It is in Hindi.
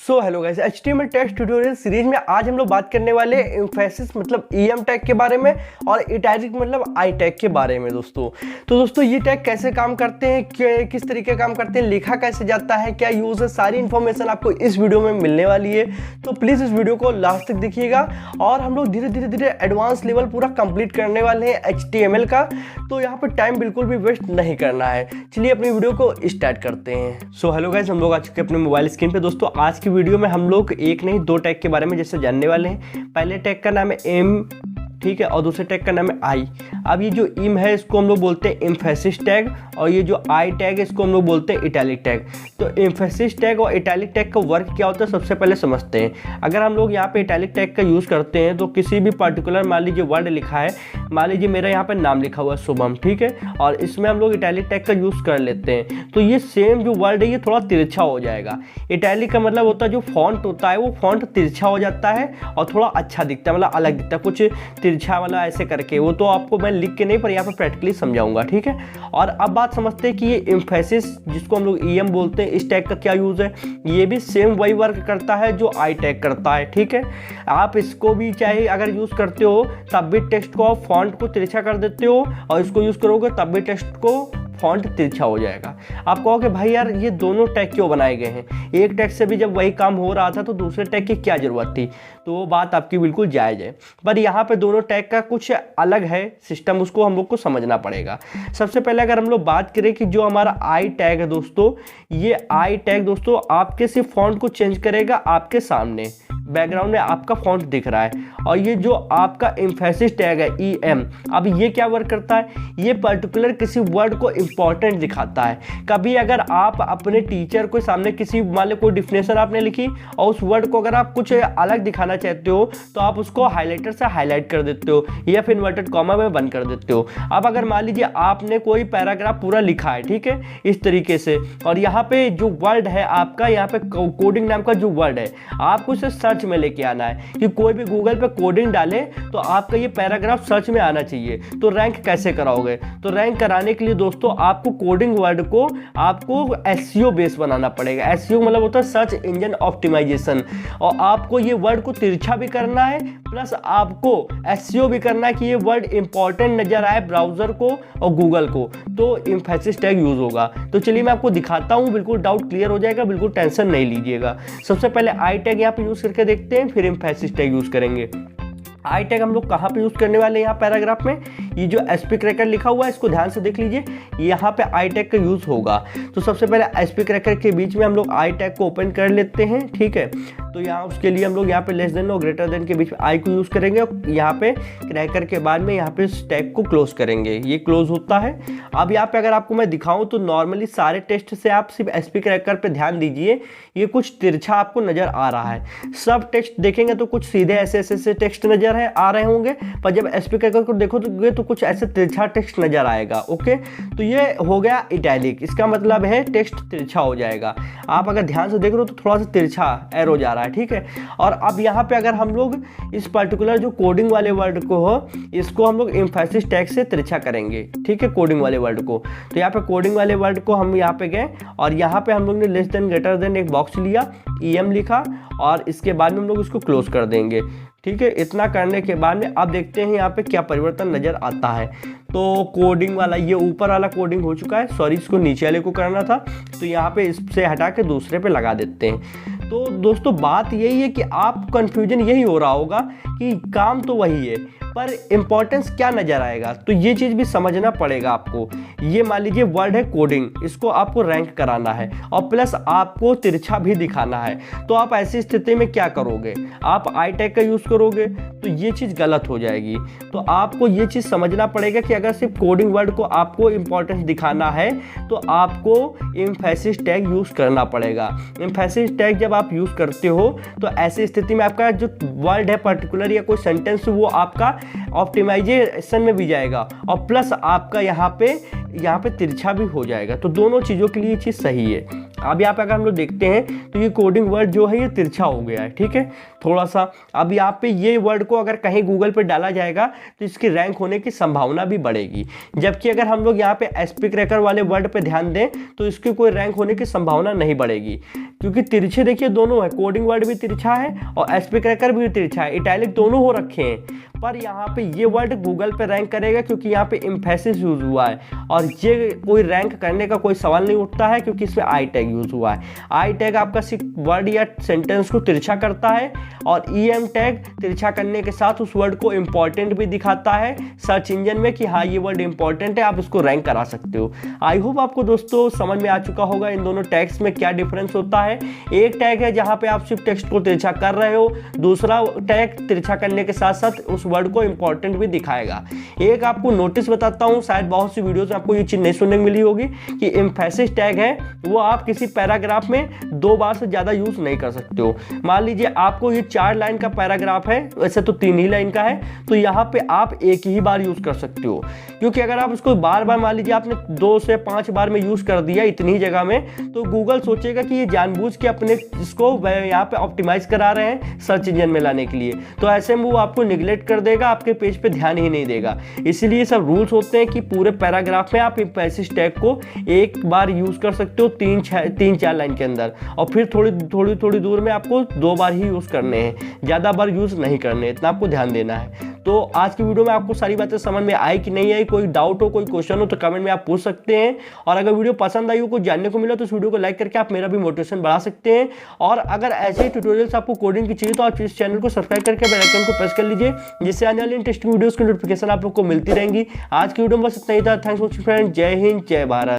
So hello guys, HTML text tutorial series में आज हम लोग बात करने वाले एम्फेसिस मतलब EM टैग के बारे में और इटैलिक मतलब आई टैग के बारे में दोस्तों। तो दोस्तों ये टैग कैसे काम करते हैं, किस तरीके काम करते हैं, लिखा कैसे जाता है, क्या यूज़ है, सारी इन्फॉर्मेशन आपको इस वीडियो में मिलने वाली है। तो प्लीज़ इस वीडियो को लास्ट तक देखिएगा और हम लोग धीरे धीरे एडवांस लेवल पूरा कंप्लीट करने वाले हैं HTML का। तो यहाँ पर टाइम बिल्कुल भी वेस्ट नहीं करना है। चलिए अपनी वीडियो को स्टार्ट करते हैं। सो हेलो गाइस, हम लोग आ चुके हैं अपने मोबाइल स्क्रीन पे। दोस्तों आज की वीडियो में हम लोग एक नहीं दो टैग के बारे में जैसे जानने वाले हैं। पहले टैग का नाम है एम, ठीक है, और दूसरे टैग का नाम है आई। अब ये जो इम है इसको हम लोग बोलते हैं एम्फेसिस टैग और ये जो आई टैग है इसको हम लोग बोलते हैं इटैलिक टैग। तो एम्फेसिस टैग और इटैलिक टैग का वर्क क्या होता है सबसे पहले समझते हैं। अगर हम लोग यहाँ पे इटैलिक टैग का यूज़ करते हैं तो किसी भी पर्टिकुलर मान लीजिए वर्ड लिखा है, मान लीजिए मेरा यहाँ पे नाम लिखा हुआ है शुभम, ठीक है, और इसमें हम लोग इटैलिक टैग का यूज़ कर लेते हैं तो ये सेम जो वर्ड है ये थोड़ा तिरछा हो जाएगा। इटैलिक का मतलब होता है जो फॉन्ट होता है वो फॉन्ट तिरछा हो जाता है और थोड़ा अच्छा दिखता है, मतलब अलग दिखता है, कुछ तिरछा वाला ऐसे करके। वो तो आपको मैं लिख के नहीं पर यहाँ पे प्रैक्टिकली समझाऊंगा, ठीक है। और अब बात समझते हैं कि ये एम्फेसिस जिसको हम लोग EM बोलते हैं इस टैग का क्या यूज़ है। ये भी सेम वही वर्क करता है जो आई टैग करता है, ठीक है। आप इसको भी चाहे अगर यूज़ करते हो तब भी टेक्स्ट को आप फॉन्ट को तिरछा कर देते हो और इसको यूज़ करोगे तब भी टेक्स्ट को फॉन्ट तिरछा हो जाएगा। आप कहोगे भाई यार ये दोनों टैग क्यों बनाए गए हैं, एक टैग से भी जब वही काम हो रहा था तो दूसरे टैग की क्या ज़रूरत थी। तो वो बात आपकी बिल्कुल जायज़ है, पर यहाँ पे दोनों टैग का कुछ अलग है सिस्टम, उसको हम लोग को समझना पड़ेगा। सबसे पहले अगर हम लोग बात करें कि जो हमारा आई टैग है दोस्तों, ये आई टैग दोस्तों आपके सिर्फ फॉन्ट को चेंज करेगा, आपके सामने बैकग्राउंड में आपका फॉन्ट दिख रहा है। और ये जो आपका एम्फेसिस टैग है EM, अब ये क्या वर्क करता है, ये पर्टिकुलर किसी वर्ड को इंपॉर्टेंट दिखाता है। कभी अगर आप अपने टीचर के सामने किसी मान लो कोई डिफिनेशन आपने लिखी और उस वर्ड को अगर आप कुछ अलग दिखाना चाहते हो तो आप उसको हाईलाइटर से हाईलाइट कर देते हो या फिर इन्वर्टेड कॉमा में बंद कर देते हो। अब अगर मान लीजिए आपने कोई पैराग्राफ पूरा लिखा है, ठीक है, इस तरीके से, और यहाँ पे जो वर्ड है आपका, यहाँ पे कोडिंग नाम का जो वर्ड है आपको उसे सर्च में लेके आना है कि कोई भी गूगल पे कोडिंग डाले तो आपका ये पैराग्राफ सर्च में आना चाहिए। तो रैंक कैसे कराओगे, तो रैंक कराने के लिए दोस्तों आपको कोडिंग वर्ड को आपको SEO बेस बनाना पड़ेगा। SEO मतलब होता है सर्च इंजन ऑप्टिमाइजेशन, और आपको ये वर्ड को तिरछा भी करना है प्लस आपको SEO भी करना है कि ये वर्ड इंपॉर्टेंट नजर आए ब्राउजर को और गूगल को, तो एम्फेसिस टैग यूज होगा। तो चलिए मैं आपको दिखाता हूँ, बिल्कुल डाउट क्लियर हो जाएगा, बिल्कुल टेंशन नहीं लीजिएगा। सबसे पहले आई टैग यहाँ पे यूज करके देखते हैं, फिर एम्फेसिस टैग यूज करेंगे। आई टैग हम लोग कहाँ पे यूज़ करने वाले हैं, यहाँ पैराग्राफ में ये जो SP क्रैकर लिखा हुआ है इसको ध्यान से देख लीजिए, यहाँ पे आई टैग का यूज़ होगा। तो सबसे पहले SP क्रैकर के बीच में हम लोग आई टैग को ओपन कर लेते हैं, ठीक है। तो यहाँ उसके लिए हम लोग यहाँ पे लेस देन और ग्रेटर देन के बीच में आई को यूज़ करेंगे और यहाँ पे क्रैकर के बाद में यहाँ पे इस टैग को क्लोज करेंगे, ये क्लोज होता है। अब यहाँ पे अगर आपको मैं दिखाऊँ तो नॉर्मली सारे टेक्स्ट से आप सिर्फ SP क्रैकर पे ध्यान दीजिए, ये कुछ तिरछा आपको नज़र आ रहा है। सब टेक्स्ट देखेंगे तो कुछ सीधे ऐसे टेक्स्ट नज़र आ रहे होंगे, पर जब SP क्रैकर को देखोगे तो कुछ ऐसे तिरछा टेक्स्ट नज़र आएगा, ओके। तो ये हो गया इटैलिक, इसका मतलब है टेक्स्ट तिरछा हो जाएगा। आप अगर ध्यान से देख रहे हो तो थोड़ा सा तिरछा एरो जा रहा है, ठीक है। और अब यहाँ पे अगर हम लोग इस पर्टिकुलर जो कोडिंग वाले वर्ड को हो इसको हम लोग एम्फेसिस टैग से तिरछा करेंगे, ठीक है, कोडिंग वाले वर्ड को। तो यहाँ पे कोडिंग वाले वर्ड को हम यहाँ पे गए और यहाँ पे हम लोग ने लेस देन ग्रेटर देन एक बॉक्स लिया, EM लिखा और इसके बाद में हम लोग इसको क्लोज कर देंगे, ठीक है। इतना करने के बाद में अब देखते हैं यहाँ पे क्या परिवर्तन नज़र आता है। तो कोडिंग वाला ये ऊपर वाला कोडिंग हो चुका है, सॉरी इसको नीचे वाले को करना था, तो यहाँ पे इससे हटा के दूसरे पे लगा देते हैं। तो दोस्तों बात यही है कि आप कंफ्यूजन यही हो रहा होगा कि काम तो वही है पर इंपॉर्टेंस क्या नज़र आएगा, तो ये चीज़ भी समझना पड़ेगा आपको। ये मान लीजिए वर्ड है कोडिंग, इसको आपको रैंक कराना है और प्लस आपको तिरछा भी दिखाना है, तो आप ऐसी स्थिति में क्या करोगे, आप आई टैग का यूज़ करोगे तो ये चीज़ गलत हो जाएगी। तो आपको ये चीज़ समझना पड़ेगा कि अगर सिर्फ कोडिंग वर्ड को आपको इंपॉर्टेंस दिखाना है तो आपको एम्फेसिस टैग यूज़ करना पड़ेगा। एम्फेसिस टैग जब आप यूज़ करते हो तो ऐसी स्थिति में आपका जो वर्ड है पर्टिकुलर या कोई सेंटेंस वो आपका ऑप्टिमाइजेशन में भी जाएगा और प्लस आपका यहाँ पे तिरछा भी हो जाएगा। तो दोनों चीज़ों के लिए ये चीज़ सही है। अब यहाँ पे अगर हम लोग देखते हैं तो ये कोडिंग वर्ड जो है ये तिरछा हो गया है, ठीक है, थोड़ा सा। अब यहाँ पे ये वर्ड को अगर कहीं गूगल पे डाला जाएगा तो इसकी रैंक होने की संभावना भी बढ़ेगी, जबकि अगर हम लोग यहाँ पे एस्पी क्रैकर वाले वर्ड पे ध्यान दें तो इसकी कोई रैंक होने की संभावना नहीं बढ़ेगी, क्योंकि तिरछे देखिए दोनों है, कोडिंग वर्ड भी तिरछा है और एस्पी क्रैकर भी तिरछा है, इटैलिक दोनों हो रखे हैं। पर यहाँ पे ये वर्ड गूगल पे रैंक करेगा क्योंकि यहाँ पे एम्फेसिस यूज हुआ है, और ये कोई रैंक करने का कोई सवाल नहीं उठता है क्योंकि इसमें आई टैग यूज हुआ है। आई टैग आपका सिर्फ वर्ड या सेंटेंस को तिरछा करता है, और EM टैग तिरछा करने के साथ उस वर्ड को इंपॉर्टेंट भी दिखाता है सर्च इंजन में कि हाँ ये वर्ड इंपॉर्टेंट है, आप इसको रैंक करा सकते हो। आई होप आपको दोस्तों समझ में आ चुका होगा इन दोनों टैग्स में क्या डिफरेंस होता है। एक टैग है जहाँ पे आप सिर्फ टेक्स्ट को तिरछा कर रहे हो, दूसरा टैग तिरछा करने के साथ साथ उस वर्ड को इंपॉर्टेंट भी दिखाएगा। एक आपको नोटिस बताता हूँ, शायद बहुत सी वीडियोस में आपको ये चीज नहीं सुनने को मिली होगी कि एम्फेसिस टैग है वो आप किसी पैराग्राफ में 2 बार से ज्यादा यूज नहीं कर सकते हो। मान लीजिए आपको ये 4 लाइन का पैराग्राफ है, वैसे तो 3 ही लाइन का है, तो यहाँ पे आप एक ही बार यूज कर सकते हो, क्योंकि अगर आप इसको बार बार मान लीजिए आपने 2 से 5 बार में यूज कर दिया इतनी जगह में, तो गूगल सोचेगा कि ये जानबूझ के अपने इसको यहाँ पे ऑप्टिमाइज करा रहे हैं सर्च इंजन में लाने के लिए, तो ऐसे में वो आपको निगलेक्ट कर देगा, आपके पेज पे ध्यान ही नहीं देगा। इसीलिए सब रूल्स होते हैं कि पूरे पैराग्राफ में आप एम्फेसिस टैग को एक बार यूज कर सकते हो 3-4 लाइन के अंदर, और फिर थोड़ी दूर में आपको 2 बार ही यूज करने हैं, ज्यादा बार यूज नहीं करने, इतना आपको ध्यान देना है। तो आज की वीडियो में आपको सारी बातें समझ में आई कि नहीं आई, कोई डाउट हो, कोई क्वेश्चन हो तो कमेंट में आप पूछ सकते हैं, और अगर वीडियो पसंद आई हो, कुछ जानने को मिला तो इस वीडियो को लाइक करके आप मेरा भी मोटिवेशन बढ़ा सकते हैं। और अगर ऐसे ही ट्यूटोरियल्स आपको कोडिंग की चाहिए तो आप इस चैनल को सब्सक्राइब करके बेल आइकन को प्रेस कर लीजिए, जिससे आने वाली इंटरेस्टिंग वीडियोस की नोटिफिकेशन आप लोग को मिलती रहेंगी। आज की वीडियो में बस इतना ही था। थैंक्स फॉर वॉचिंग फ्रेंड, जय हिंद, जय भारत।